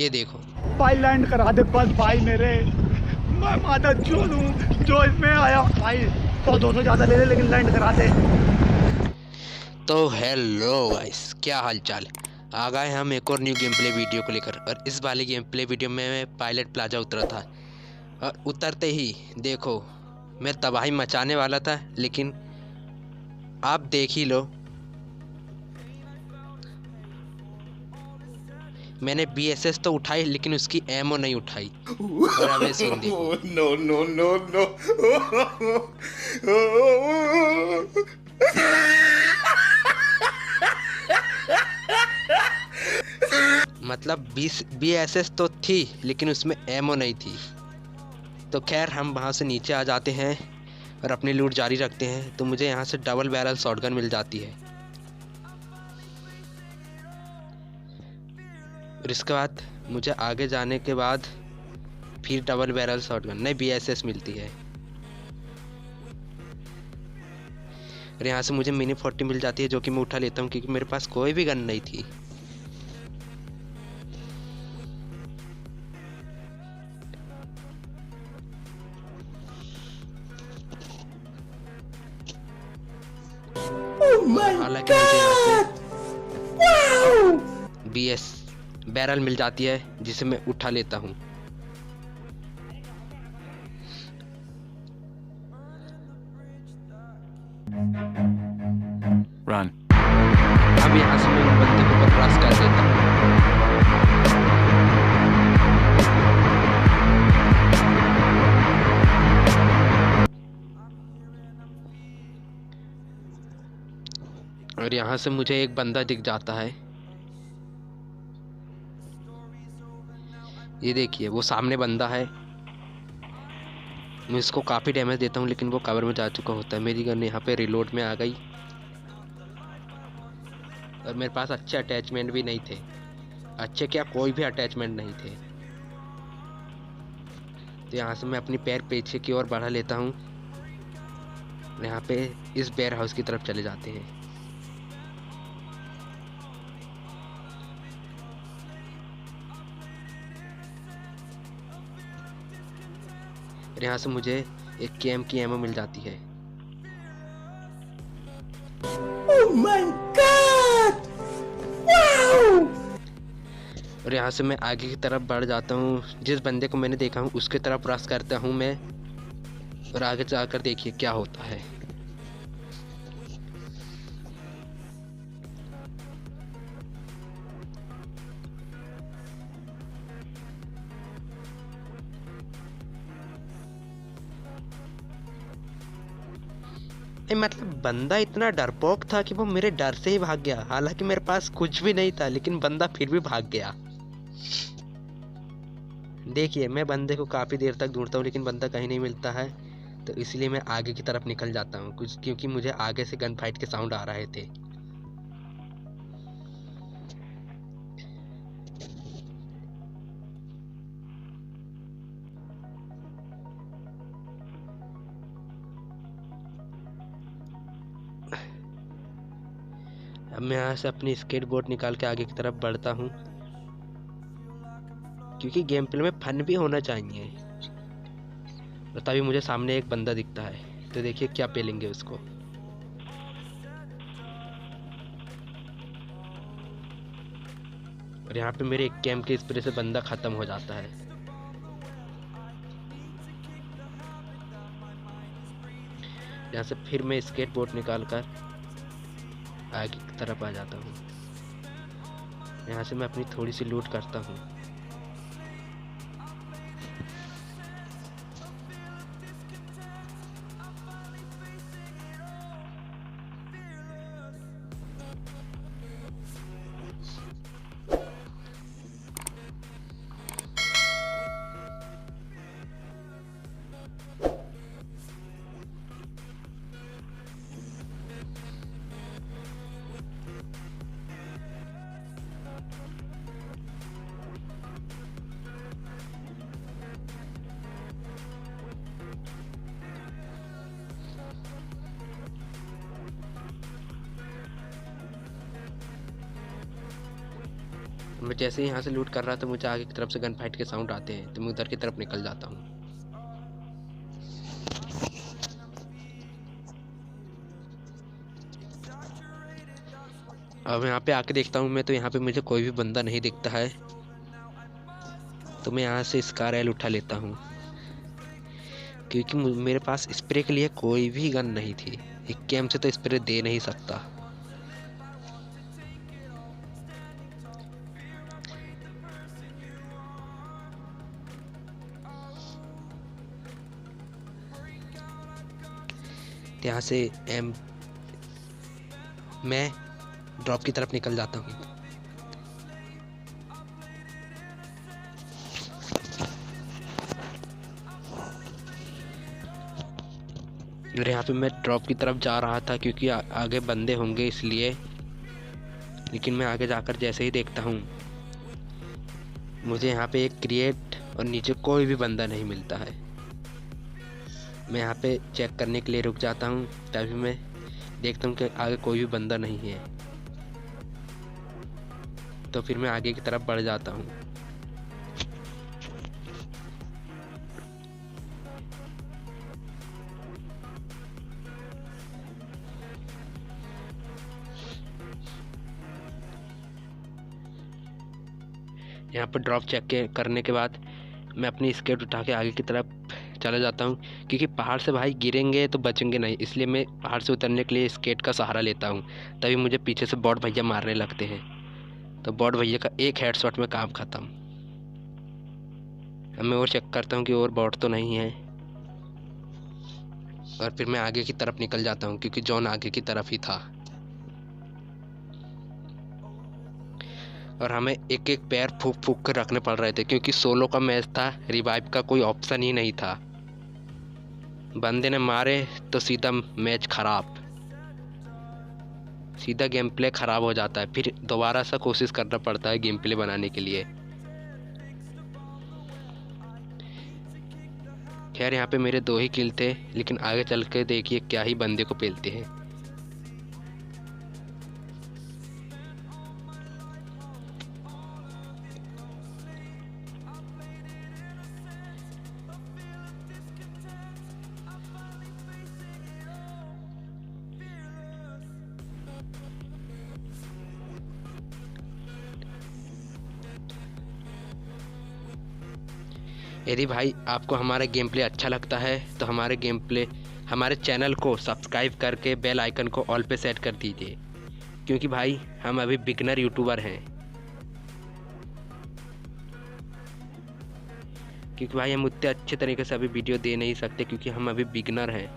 ये देखो भाई लैंड करा दे बस भाई मेरे, मैं माता चूल हूँ जो इसमें आया भाई। 100-200 ज़्यादा ले ले लेकिन लैंड करा दे। तो हेलो गाइस, क्या हाल चाल। आ गए हम एक और न्यू गेम प्ले वीडियो को लेकर। और इस वाली गेम प्ले वीडियो में मैं पायलट प्लाजा उतरा था और उतरते ही देखो मैं तबाही मचाने वाला था, लेकिन आप देख ही लो, मैंने BSS तो उठाई लेकिन उसकी एमओ नहीं उठाई। और अब ये सीन देखो। No, no, no, no. मतलब BSS तो थी लेकिन उसमें एमओ नहीं थी। तो खैर हम वहाँ से नीचे आ जाते हैं और अपनी लूट जारी रखते हैं। तो मुझे यहाँ से डबल बैरल शॉटगन मिल जाती है और इसके बाद मुझे आगे जाने के बाद फिर डबल बैरल शॉटगन नहीं BSS मिलती है। और यहाँ से मुझे मिनी 40 मिल जाती है जो कि मैं उठा लेता हूँ क्योंकि मेरे पास कोई भी गन नहीं थी। हालांकि मुझे यहाँ से BS बैरल मिल जाती है जिसे मैं उठा लेता हूँ। Run. अब यहाँ से मैं उन बंदे को क्रॉस कर देता हूँ। और यहाँ से मुझे एक बंदा दिख जाता है, ये देखिए वो सामने बंदा है। मैं इसको काफ़ी डैमेज देता हूँ लेकिन वो कवर में जा चुका होता है। मेरी गन यहाँ पे रिलोड में आ गई और मेरे पास अच्छे अटैचमेंट भी नहीं थे। अच्छे क्या, कोई भी अटैचमेंट नहीं थे। तो यहाँ से मैं अपनी पैर पीछे की ओर बढ़ा लेता हूँ। यहाँ पे इस बेयर हाउस की तरफ चले जाते हैं। यहाँ से मुझे एक KM की एमओ मिल जाती है। Oh my God! Wow! और यहाँ से मैं आगे की तरफ बढ़ जाता हूँ। जिस बंदे को मैंने देखा हूँ उसके तरफ क्रॉस करता हूँ मैं, और आगे जाकर देखिए क्या होता है। मतलब बंदा इतना डरपोक था कि वो मेरे डर से ही भाग गया। हालांकि मेरे पास कुछ भी नहीं था लेकिन बंदा फिर भी भाग गया। देखिए मैं बंदे को काफ़ी देर तक ढूंढता हूँ लेकिन बंदा कहीं नहीं मिलता है। तो इसलिए मैं आगे की तरफ निकल जाता हूँ कुछ, क्योंकि मुझे आगे से गन फाइट के साउंड आ रहे थे। अब मैं यहाँ से अपनी स्केटबोर्ड निकाल के आगे की तरफ बढ़ता हूँ क्योंकि गेम प्ले में फन भी होना चाहिए। और तभी मुझे सामने एक बंदा दिखता है, तो देखिए क्या पेलेंगे उसको। और यहाँ पे मेरे एक कैम के स्प्रे से बंदा ख़त्म हो जाता है। यहाँ से फिर मैं स्केटबोर्ड निकाल कर आगे की तरफ आ जाता हूँ। यहाँ से मैं अपनी थोड़ी सी लूट करता हूँ। मैं जैसे ही यहाँ से लूट कर रहा था मुझे आगे की तरफ से गन फाइट के साउंड आते हैं, तो मैं उधर की तरफ निकल जाता हूँ। अब यहाँ पे आके देखता हूँ मैं, तो यहाँ पे मुझे कोई भी बंदा नहीं दिखता है, तो मैं यहाँ से स्कार एल उठा लेता हूँ, क्योंकि मेरे पास स्प्रे के लिए कोई भी गन नहीं थी। एक कैम से तो स्प्रे दे नहीं सकता। यहाँ से मैं ड्रॉप की तरफ निकल जाता हूँ। और यहाँ पे मैं ड्रॉप की तरफ जा रहा था क्योंकि आगे बंदे होंगे इसलिए, लेकिन मैं आगे जाकर जैसे ही देखता हूँ मुझे यहाँ पे एक क्रिएट और नीचे कोई भी बंदा नहीं मिलता है। मैं यहाँ पे चेक करने के लिए रुक जाता हूँ, तभी मैं देखता हूँ कि आगे कोई भी बंदा नहीं है, तो फिर मैं आगे की तरफ बढ़ जाता हूँ। यहाँ पर ड्रॉप चेक करने के बाद मैं अपनी स्केट उठा के आगे की तरफ चला जाता हूँ, क्योंकि पहाड़ से भाई गिरेंगे तो बचेंगे नहीं, इसलिए मैं पहाड़ से उतरने के लिए स्केट का सहारा लेता हूँ। तभी मुझे पीछे से बॉट भैया मारने लगते हैं, तो बॉट भैया का एक हेडशॉट में काम ख़त्म। अब मैं और चेक करता हूँ कि और बॉट तो नहीं है, और फिर मैं आगे की तरफ निकल जाता हूँ, क्योंकि जॉन आगे की तरफ ही था और हमें एक एक पैर फूक फूक कर रखने पड़ रहे थे, क्योंकि सोलो का मैच था, रिवाइव का कोई ऑप्शन ही नहीं था। बंदे ने मारे तो सीधा मैच खराब, सीधा गेम प्ले ख़राब हो जाता है, फिर दोबारा सा कोशिश करना पड़ता है गेम प्ले बनाने के लिए। खैर यहाँ पे मेरे 2 ही किल थे, लेकिन आगे चल के देखिए क्या ही बंदे को पेलते हैं। यदि भाई आपको हमारा गेम प्ले अच्छा लगता है तो हमारे चैनल को सब्सक्राइब करके बेल आइकन को ऑल पे सेट कर दीजिए, क्योंकि भाई हम अभी बिगनर यूट्यूबर हैं। क्योंकि भाई हम उतने अच्छे तरीके से अभी वीडियो दे नहीं सकते, क्योंकि हम अभी बिगनर हैं।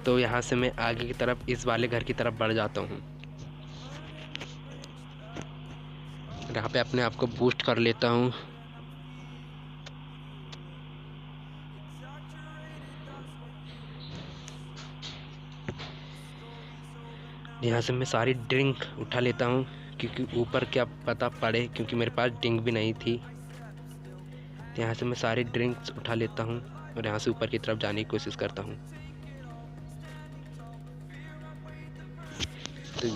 तो यहाँ से मैं आगे की तरफ इस वाले घर की तरफ बढ़ जाता हूँ। यहाँ पे अपने आप को बूस्ट कर लेता हूँ। यहाँ से मैं सारी ड्रिंक उठा लेता हूँ, क्योंकि ऊपर क्या पता पड़े, क्योंकि मेरे पास ड्रिंक भी नहीं थी। यहाँ से मैं सारी ड्रिंक्स उठा लेता हूँ और यहाँ से ऊपर की तरफ जाने की कोशिश करता हूँ। तो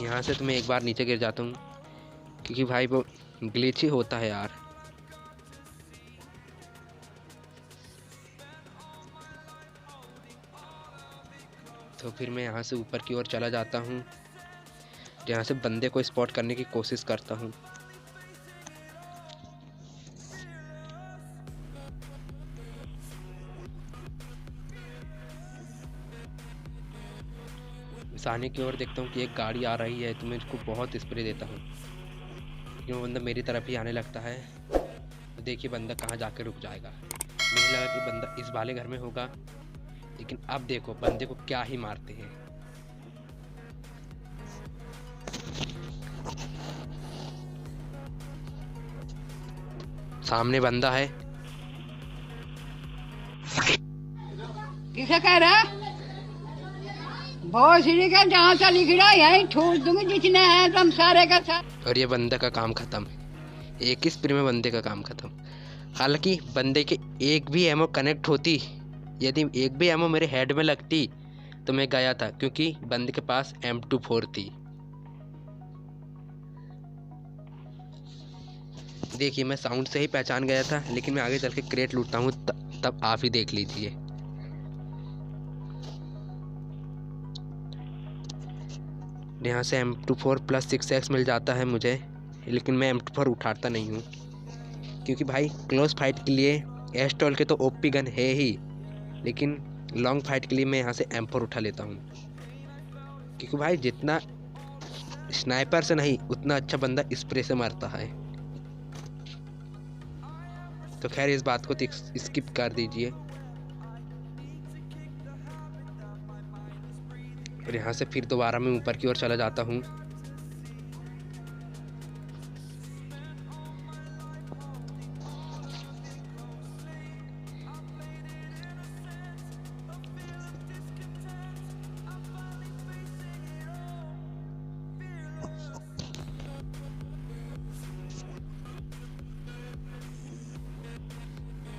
यहाँ से तो मैं एक बार नीचे गिर जाता हूँ, क्योंकि भाई वो ग्लिच ही होता है यार। तो फिर मैं यहाँ से ऊपर की ओर चला जाता हूँ, जहाँ से बंदे को स्पॉट करने की कोशिश करता हूँ। सामने की ओर देखता हूँ कि एक गाड़ी आ रही है, तो मैं इसको बहुत स्प्रे देता हूँ, क्योंकि वो बंदा मेरी तरफ ही आने लगता है। तो देखिए बंदा कहाँ जाके रुक जाएगा। मुझे लगा कि बंदा इस वाले घर में होगा, लेकिन अब देखो बंदे को क्या ही मारते हैं। सामने बंदा है। किसे कह रहा? बहुत सीढ़ी का जहाँ से लिख रहा यहीं ठूस दूंगी जितने हैं तुम सारे का साथ। और ये बंदे का काम खत्म। एक ही स्प्रे में बंदे का काम खत्म। हालांकि बंदे के एक भी एमो कनेक्ट होती, यदि एक भी एमो मेरे हेड में लगती तो मैं गया था क्योंकि बंदे के पास M24 थी। देखिए मैं साउंड से ही पहचान गया था, लेकिन मैं आगे चल के क्रेट लूटता हूँ तब आप ही देख लीजिए। यहाँ से M24 प्लस 6x मिल जाता है मुझे, लेकिन मैं M24 उठाता नहीं हूँ क्योंकि भाई क्लोज फाइट के लिए एस्टॉल के तो ओपी गन है ही, लेकिन लॉन्ग फाइट के लिए मैं यहाँ से M4 उठा लेता हूँ क्योंकि भाई जितना स्नाइपर से नहीं उतना अच्छा बंदा स्प्रे से मारता है। तो खैर इस बात को स्किप कर दीजिए। और यहाँ से फिर दोबारा मैं ऊपर की ओर चला जाता हूँ।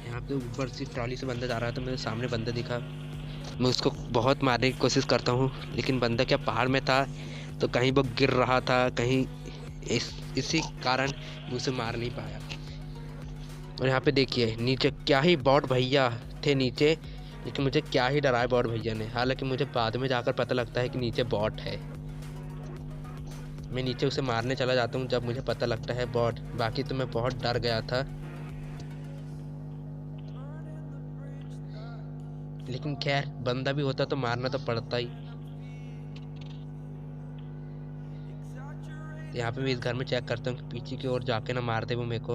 यहाँ पे ऊपर से ट्रॉली से बंदा जा रहा था, मेरे सामने बंदा दिखा, मैं उसको बहुत मारने की कोशिश करता हूँ, लेकिन बंदा क्या पहाड़ में था तो कहीं वो गिर रहा था, कहीं इसी कारण मैं उसे मार नहीं पाया। और यहाँ पे देखिए नीचे क्या ही बॉट भैया थे नीचे, लेकिन मुझे क्या ही डराया बॉट भैया ने। हालांकि मुझे बाद में जाकर पता लगता है कि नीचे बॉट है। मैं नीचे उसे मारने चला जाता हूँ जब मुझे पता लगता है बॉट, बाकी तो मैं बहुत डर गया था। लेकिन खैर बंदा भी होता तो मारना तो पड़ता ही। यहाँ पे मैं इस घर में चेक करता हूँ कि पीछे की ओर जाके ना मार दे वो मेरे को,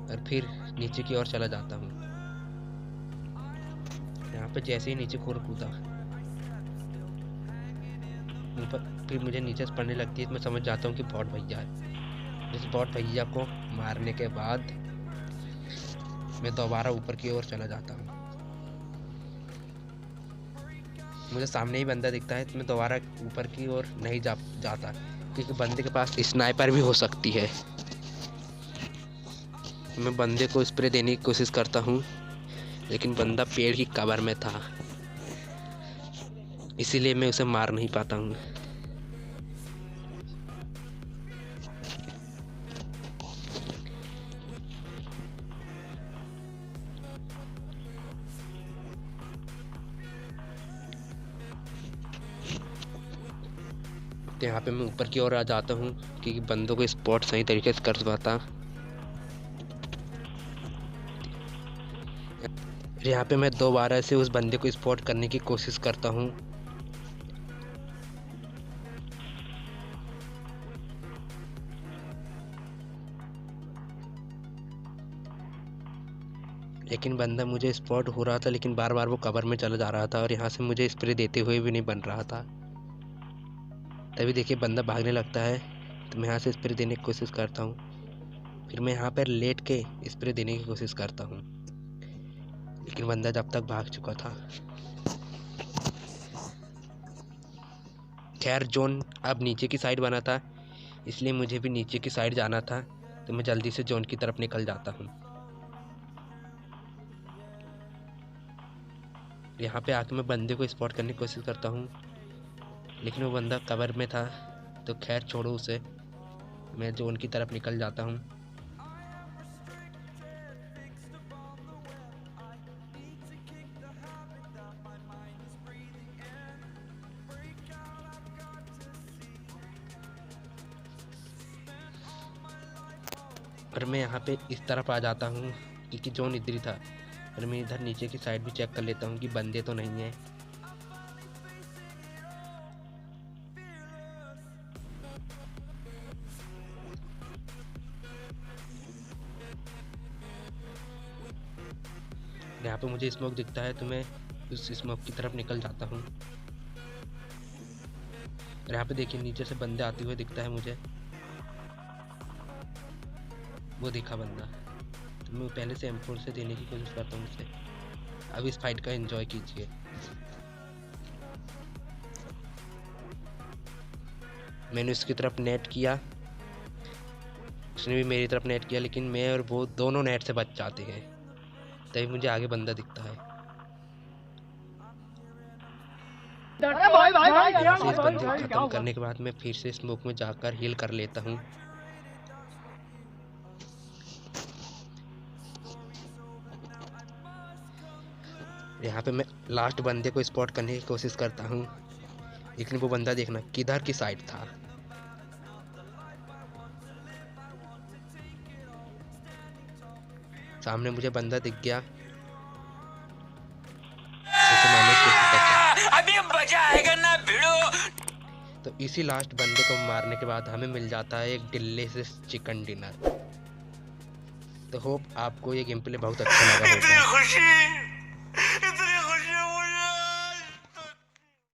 और फिर नीचे की ओर चला जाता हूँ। यहाँ पे जैसे ही नीचे की ओर कूदा फिर मुझे नीचे से पड़ने लगती है, तो मैं समझ जाता हूँ कि बॉट भैया है। इस बॉट भैया को मारने के बाद मैं दोबारा ऊपर की ओर चला जाता हूँ। मुझे सामने ही बंदा दिखता है तो मैं दोबारा ऊपर की ओर नहीं जाता क्योंकि बंदे के पास स्नाइपर भी हो सकती है। मैं बंदे को स्प्रे देने की कोशिश करता हूँ, लेकिन बंदा पेड़ की कवर में था, इसीलिए मैं उसे मार नहीं पाता हूँ। तो यहाँ पे मैं ऊपर की ओर आ जाता हूँ क्योंकि बंदों को स्पॉट सही तरीके से कर पाता। यहाँ पे मैं दोबारा से उस बंदे को स्पॉट करने की कोशिश करता हूँ, लेकिन बंदा मुझे स्पॉट हो रहा था, लेकिन बार बार वो कवर में चला जा रहा था और यहाँ से मुझे स्प्रे देते हुए भी नहीं बन रहा था। तभी देखिए बंदा भागने लगता है, तो मैं यहाँ से स्प्रे देने की कोशिश करता हूँ। फिर मैं यहाँ पर लेट के स्प्रे देने की कोशिश करता हूँ, लेकिन बंदा जब तक भाग चुका था। खैर जोन अब नीचे की साइड बना था, इसलिए मुझे भी नीचे की साइड जाना था, तो मैं जल्दी से जोन की तरफ निकल जाता हूँ। यहाँ पे आके मैं बंदे को स्पॉट करने की कोशिश करता हूँ, लेकिन वो बंदा कवर में था, तो खैर छोड़ो उसे, मैं जोन की तरफ निकल जाता हूँ। और मैं यहाँ पे इस तरफ आ जाता हूँ क्योंकि जोन इधर ही था, और मैं इधर नीचे की साइड भी चेक कर लेता हूँ कि बंदे तो नहीं हैं। यहाँ पे मुझे स्मोक दिखता है, तो मैं उस स्मोक की तरफ निकल जाता हूँ। और यहाँ पे देखिए नीचे से बंदे आते हुए दिखता है मुझे, वो देखा बंदा, तो मैं पहले से M4 से देने की कोशिश करता हूँ उसे। अब इस फाइट का एंजॉय कीजिए। मैंने उसकी तरफ नेट किया, उसने भी मेरी तरफ नेट किया, लेकिन मैं और वो दोनों नेट से बच जाते हैं। तभी मुझे आगे बंदा दिखता है। अरे भाई भाई भाई क्या यहाँ से इस भाई बंदे को भाई क्या खत्म हुआ? करने के बाद मैं फिर से स्मोक में जाकर हील कर लेता हूँ। यहाँ पे मैं लास्ट बंदे को स्पॉट करने की कोशिश करता हूँ, लेकिन वो बंदा देखना किधर की साइड था। सामने मुझे बंदा दिख गया, उसे मारने की कोशिश करता हूँ। अभी मजा आएगा ना भिड़ो। तो इसी लास्ट बंदे को मारने के बाद हमें मिल जाता है एक डिलीशियस चिकन डिनर। तो होप आपको ये गेम प्ले बहुत अच्छा लगा होगा। खुशी